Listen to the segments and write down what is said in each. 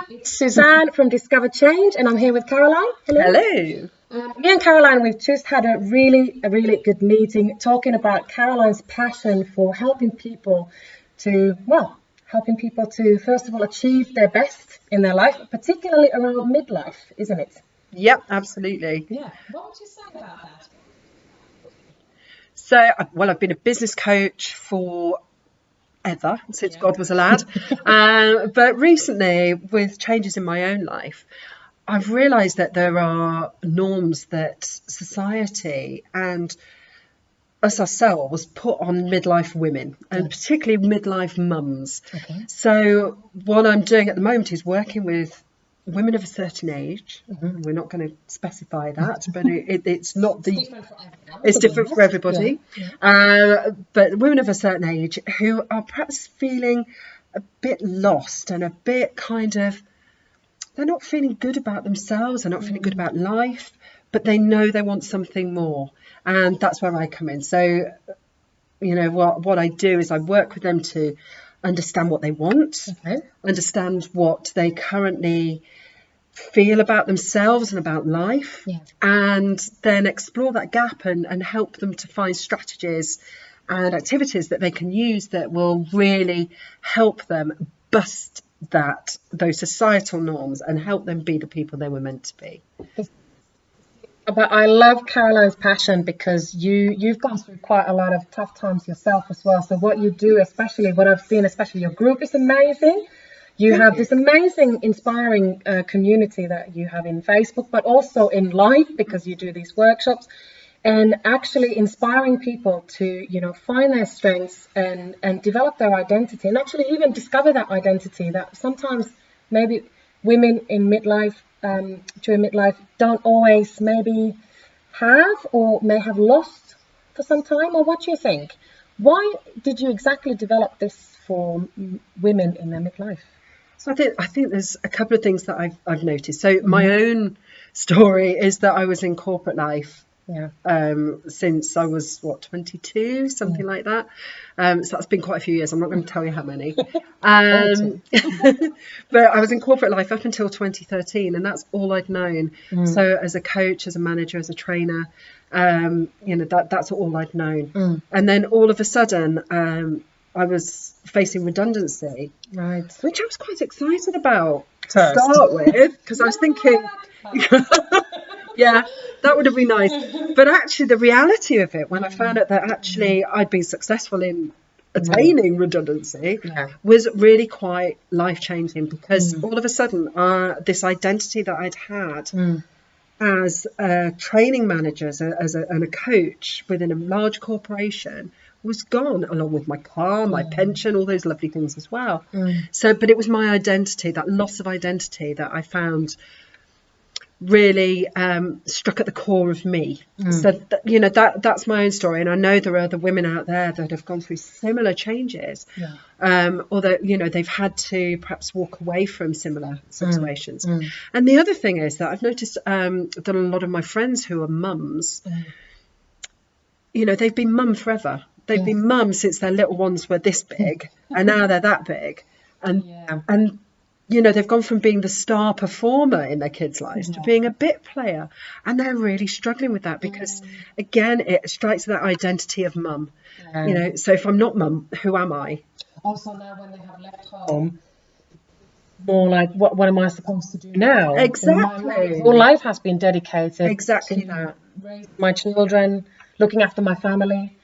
It's Suzanne from Discover Change, and I'm here with Caroline. Hello. Hello. Me and Caroline, we've just had a really good meeting talking about Caroline's passion for helping people to, first of all, achieve their best in their life, particularly around midlife, isn't it? Yep, absolutely. Yeah. What would you say about that? So, I've been a business coach forever, since God was a lad. But recently, with changes in my own life, I've realised that there are norms that society and us ourselves put on midlife women, and particularly midlife mums. Okay. So what I'm doing at the moment is working with women of a certain age. We're not going to specify that, but it's not the... It's different for everybody. But women of a certain age who are perhaps feeling a bit lost and a bit kind of... They're not feeling good about themselves, they're not feeling good about life, but they know they want something more. And that's where I come in. So, you know, what I do is I work with them to understand what they want, understand what they currently feel about themselves and about life, and then explore that gap and help them to find strategies and activities that they can use that will really help them bust those societal norms and help them be the people they were meant to be. But I love Caroline's passion because you've gone through quite a lot of tough times yourself as well. So what you do, especially what I've seen, especially your group, is amazing. You have this amazing, inspiring community that you have in Facebook, but also in life, because you do these workshops, and actually inspiring people to, you know, find their strengths and develop their identity, and actually even discover that identity that sometimes maybe women in midlife, during midlife, don't always maybe have or may have lost for some time. Or what do you think? Why did you exactly develop this for women in their midlife? So I think there's a couple of things that I've noticed. So my own story is that I was in corporate life since I was 22, something like that. So that's been quite a few years. I'm not going to tell you how many. But I was in corporate life up until 2013, and that's all I'd known. So as a coach, as a manager, as a trainer, you know, that's all I'd known. And then all of a sudden, I was facing redundancy, which I was quite excited about to start with, because I was thinking, yeah, that would have been nice. But actually, the reality of it, when I found out that actually I'd been successful in attaining redundancy, was really quite life-changing, because all of a sudden, this identity that I'd had as a training manager, and a coach within a large corporation, was gone, along with my car, my pension, all those lovely things as well. So, but it was my identity, that loss of identity, that I found really struck at the core of me. So you know, that's my own story, and I know there are other women out there that have gone through similar changes, or that, you know, they've had to perhaps walk away from similar situations. And the other thing is that I've noticed that a lot of my friends who are mums, you know, they've been mum forever. They've been mum since their little ones were this big, and now they're that big, and you know, they've gone from being the star performer in their kids' lives to being a bit player, and they're really struggling with that, because again, it strikes that identity of mum. You know, so if I'm not mum, who am I? Also, now when they have left home, more like, what am I supposed to do now? Exactly. My whole life has been dedicated Exactly to that. raising my children, looking after my family.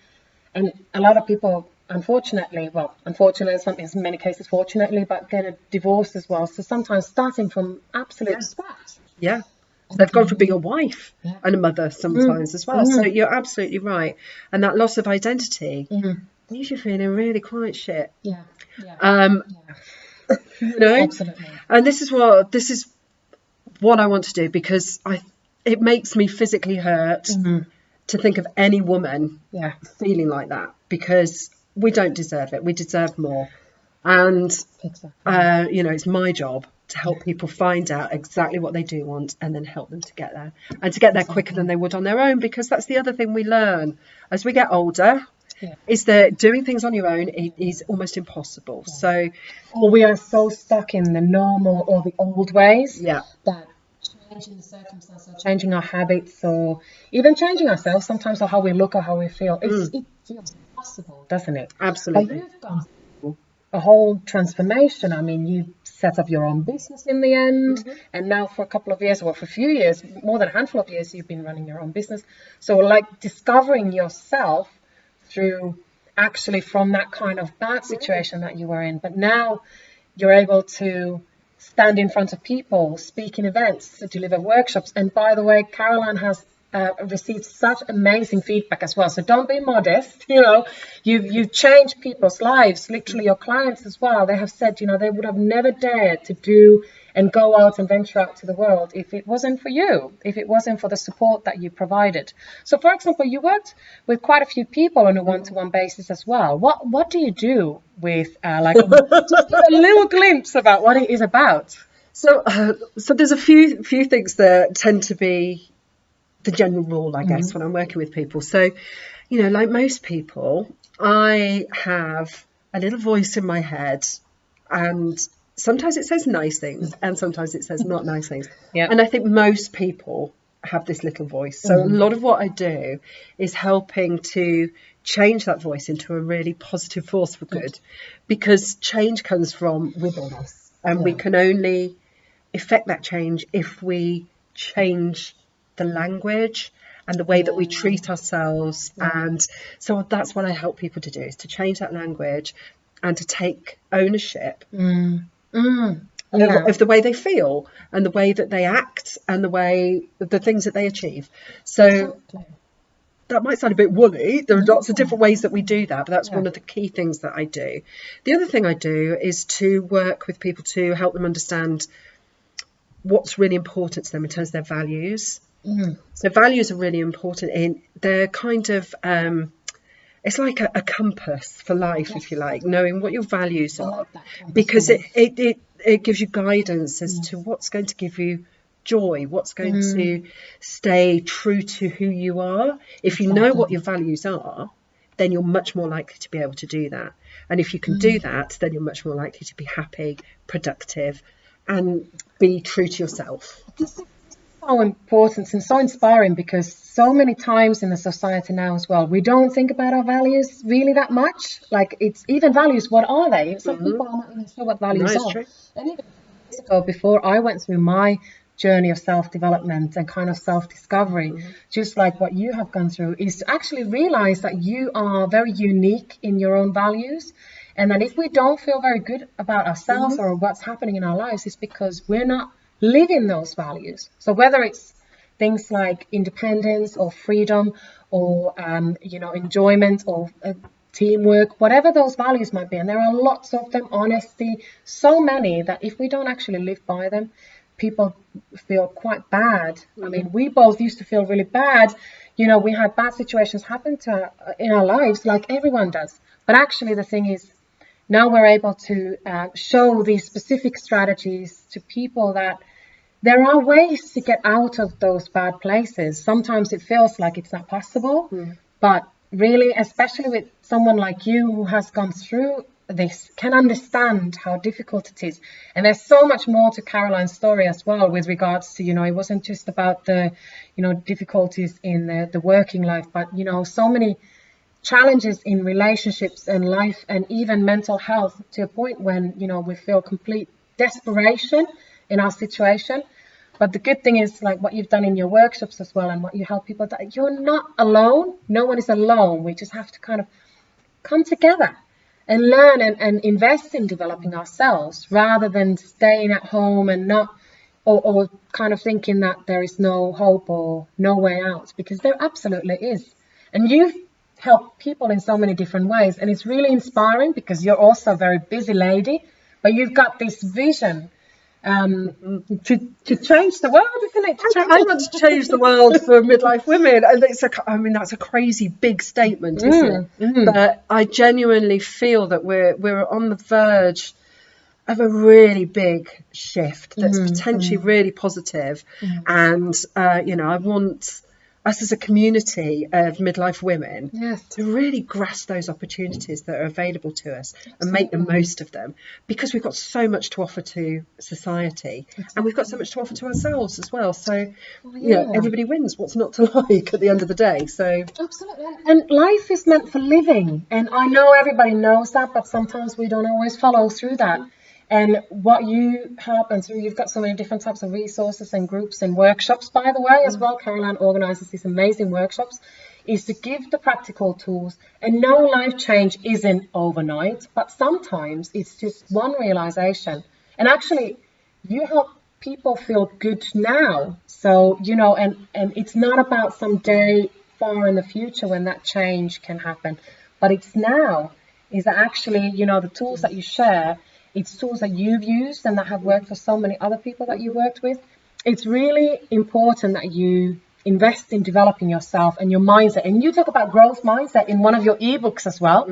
And a lot of people, unfortunately, in many cases fortunately, but get a divorce as well. So sometimes starting from absolute scratch. Yeah. They've gone from being a wife and a mother sometimes as well. So you're absolutely right. And that loss of identity leaves you feeling really quite shit. Yeah. You know? Absolutely. And this is what I want to do, because it makes me physically hurt to think of any woman feeling like that, because we don't deserve it. We deserve more. And, you know, it's my job to help people find out exactly what they do want, and then help them to get there, and to get there quicker than they would on their own, because that's the other thing we learn as we get older. is that doing things on your own is almost impossible. So, or we are so stuck in the normal or the old ways that changing the circumstances, or changing our habits, or even changing ourselves sometimes, or how we look or how we feel, it feels impossible, doesn't it? Absolutely. But you've gone through a whole transformation. I mean, you set up your own business in the end, and now for a couple of years, or for a few years, more than a handful of years, you've been running your own business. So like discovering yourself through actually from that kind of bad situation that you were in, but now you're able to stand in front of people, speak in events, deliver workshops. And by the way, Caroline has received such amazing feedback as well. So don't be modest. You know, you've changed people's lives, literally your clients as well. They have said, you know, they would have never dared to do and go out and venture out to the world if it wasn't for you, if it wasn't for the support that you provided. So, for example, you worked with quite a few people on a one-to-one basis as well. What do you do with, just a little glimpse about what it is about? So there's a few things that tend to be the general rule, I guess, when I'm working with people. So, you know, like most people, I have a little voice in my head, and sometimes it says nice things and sometimes it says not nice things. And I think most people have this little voice. So a lot of what I do is helping to change that voice into a really positive force for good, because change comes from within us, and we can only effect that change if we change the language and the way that we treat ourselves. And so that's what I help people to do, is to change that language and to take ownership of the way they feel and the way that they act and the things that they achieve. So that might sound a bit woolly. There are lots of different ways that we do that, but that's one of the key things that I do. The other thing I do is to work with people to help them understand what's really important to them in terms of their values. So values are really important. They're kind of it's like a compass for life, if you like, knowing what your values are, because it gives you guidance as to what's going to give you joy, what's going to stay true to who you are. If you know what your values are, then you're much more likely to be able to do that. And if you can do that, then you're much more likely to be happy, productive, and be true to yourself. So important and so inspiring, because so many times in the society now as well, we don't think about our values really that much. Like, it's even values, what are they? Some people are not even sure what values are. True. And even years ago, before I went through my journey of self-development and kind of self-discovery, just like what you have gone through, is to actually realize that you are very unique in your own values. And that if we don't feel very good about ourselves or what's happening in our lives, it's because we're not living those values. So whether it's things like independence or freedom or enjoyment or teamwork, whatever those values might be, and there are lots of them, honesty, so many, that if we don't actually live by them, people feel quite bad. I mean, we both used to feel really bad. You know, we had bad situations happen in our lives, like everyone does. But actually the thing is, now we're able to show these specific strategies to people, that there are ways to get out of those bad places. Sometimes it feels like it's not possible, but really, especially with someone like you who has gone through this, can understand how difficult it is. And there's so much more to Caroline's story as well, with regards to, it wasn't just about the, difficulties in the working life, but, so many challenges in relationships and life, and even mental health, to a point when we feel complete desperation in our situation. But the good thing is, like what you've done in your workshops as well, and what you help people, that you're not alone. No one is alone. We just have to kind of come together and learn and invest in developing ourselves, rather than staying at home and not or kind of thinking that there is no hope or no way out, because there absolutely is. And you've help people in so many different ways, and it's really inspiring, because you're also a very busy lady, but you've got this vision to change the world, isn't it? I want to change the world for midlife women, and that's a crazy big statement, isn't it? But I genuinely feel that we're on the verge of a really big shift that's potentially really positive. And I us as a community of midlife women Yes. to really grasp those opportunities that are available to us and make the most of them, because we've got so much to offer to society, and we've got so much to offer to ourselves as well. So, you know, everybody wins. What's not to like at the end of the day? So Absolutely. And life is meant for living. And I know everybody knows that, but sometimes we don't always follow through that. And what you help and through, you've got so many different types of resources and groups and workshops, by the way, as well. Caroline organises these amazing workshops, is to give the practical tools. And no, life change isn't overnight, but sometimes it's just one realization. And actually, you help people feel good now. So, you know, and it's not about some day far in the future when that change can happen, but it's now. Is that actually, you know, the tools that you share, it's tools that you've used and that have worked for so many other people that you worked with. It's really important that you invest in developing yourself and your mindset. And you talk about growth mindset in one of your ebooks as well.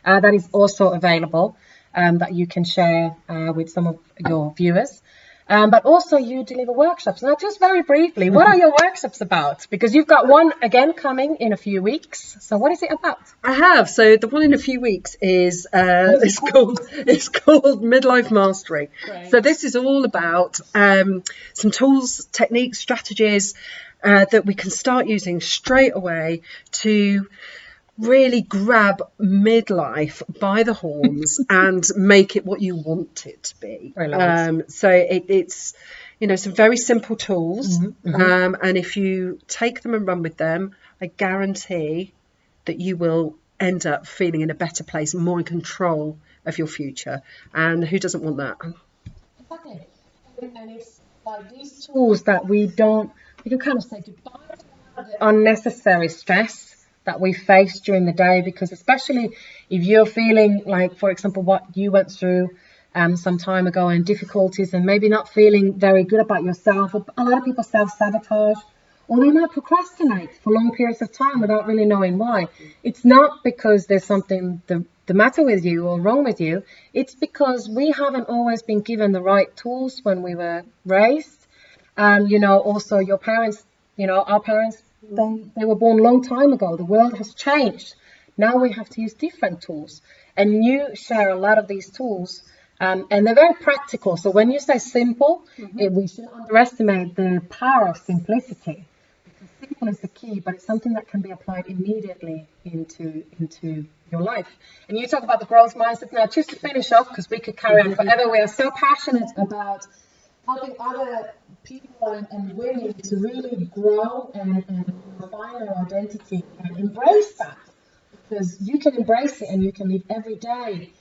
That is also available, that you can share with some of your viewers. But also you deliver workshops. Now, just very briefly, what are your workshops about? Because you've got one again coming in a few weeks. So what is it about? I have. So the one in a few weeks is it's called Midlife Mastery. Great. So this is all about some tools, techniques, strategies that we can start using straight away to really grab midlife by the horns and make it what you want it to be. So it's, you know, some very simple tools. And if you take them and run with them, I guarantee that you will end up feeling in a better place, more in control of your future. And who doesn't want that? Okay. And it's like these tools that we can kind of say goodbye to the unnecessary stress that we face during the day, because especially if you're feeling like, for example, what you went through some time ago, and difficulties, and maybe not feeling very good about yourself. A lot of people self-sabotage, or they might procrastinate for long periods of time without really knowing why. It's not because there's something the matter with you or wrong with you. It's because we haven't always been given the right tools when we were raised. You know, also your parents, you know, our parents, they were born a long time ago. The world has changed. Now we have to use different tools. And you share a lot of these tools, and they're very practical. So when you say simple, we shouldn't underestimate the power of simplicity. Because simple is the key, but it's something that can be applied immediately into your life. And you talk about the growth mindset. Now, just to finish off, because we could carry on forever, we are so passionate about helping other people and women to really grow and find their identity and embrace that, because you can embrace it and you can live every day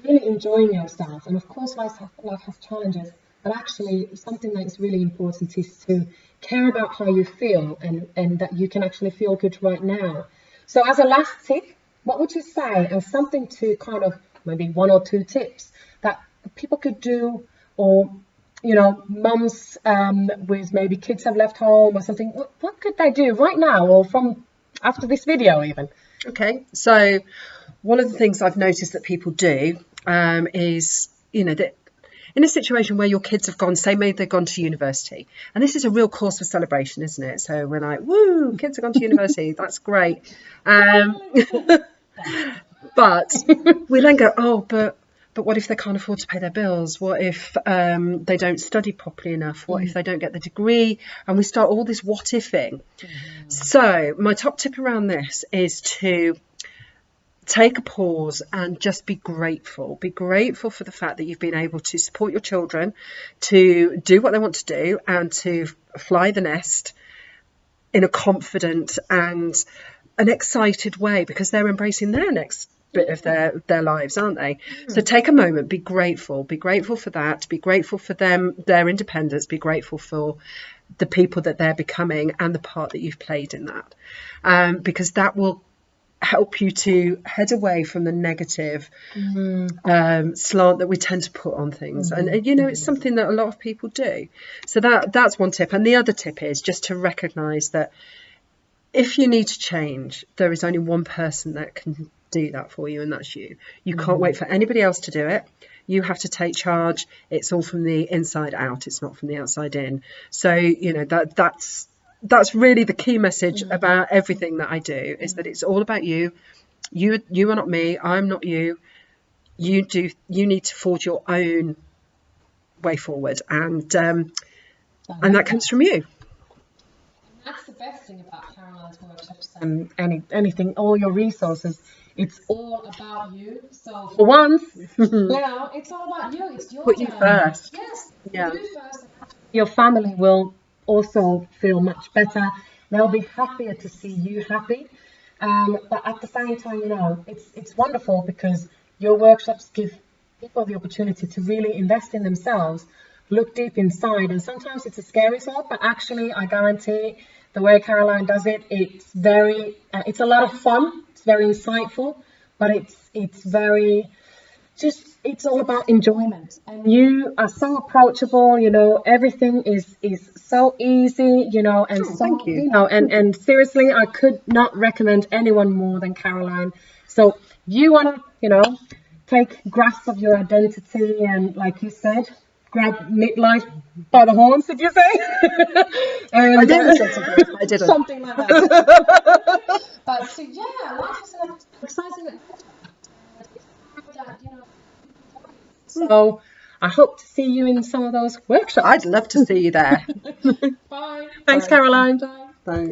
really enjoying yourself. And of course life has challenges, but actually something that's really important is to care about how you feel, and that you can actually feel good right now. So as a last tip, what would you say as something to kind of, maybe 1 or 2 tips that people could do, or you know, mums with maybe kids have left home or something, what could they do right now, or from after this video even? Okay, so one of the things I've noticed that people do is, you know, that in a situation where your kids have gone, say maybe they've gone to university, and this is a real cause for celebration, isn't it? So we're like, woo, kids have gone to university, that's great. But we then go, oh, but what if they can't afford to pay their bills? What if they don't study properly enough? What if they don't get the degree? And we start all this what ifing. So my top tip around this is to take a pause and just be grateful. Be grateful for the fact that you've been able to support your children to do what they want to do and to fly the nest in a confident and an excited way, because they're embracing their next bit of their lives, aren't they? So take a moment, be grateful for that, be grateful for them, their independence, be grateful for the people that they're becoming and the part that you've played in that, because that will help you to head away from the negative slant that we tend to put on things. And you know, it's something that a lot of people do. So that's one tip. And the other tip is just to recognize that if you need to change, there is only one person that can do that for you, and that's you. You can't wait for anybody else to do it. You have to take charge. It's all from the inside out, it's not from the outside in. So you know, that's that's really the key message about everything that I do, is that it's all about you. You are not me. I'm not you. You need to forge your own way forward, and that comes from you. That's the best thing about Caroline's workshops and anything, all your resources. It's all about you. So for once, it's all about you. It's your Put you first. Yes. Yeah. You first. Your family will also feel much better. They'll be happier to see you happy. But at the same time, it's wonderful because your workshops give people the opportunity to really invest in themselves, look deep inside, and sometimes it's a scary thought, but actually I guarantee the way Caroline does it, it's a lot of fun, it's very insightful, but it's very it's all about enjoyment. And you are so approachable, everything is so easy, and thank you. And seriously, I could not recommend anyone more than Caroline. So you want to, take grasp of your identity and, like you said, grab midlife by the horns, did you say? And, I didn't. I didn't. Something like that. But so, life is an exciting. So I hope to see you in some of those workshops. I'd love to see you there. Bye. Thanks, Caroline. Bye. Thanks.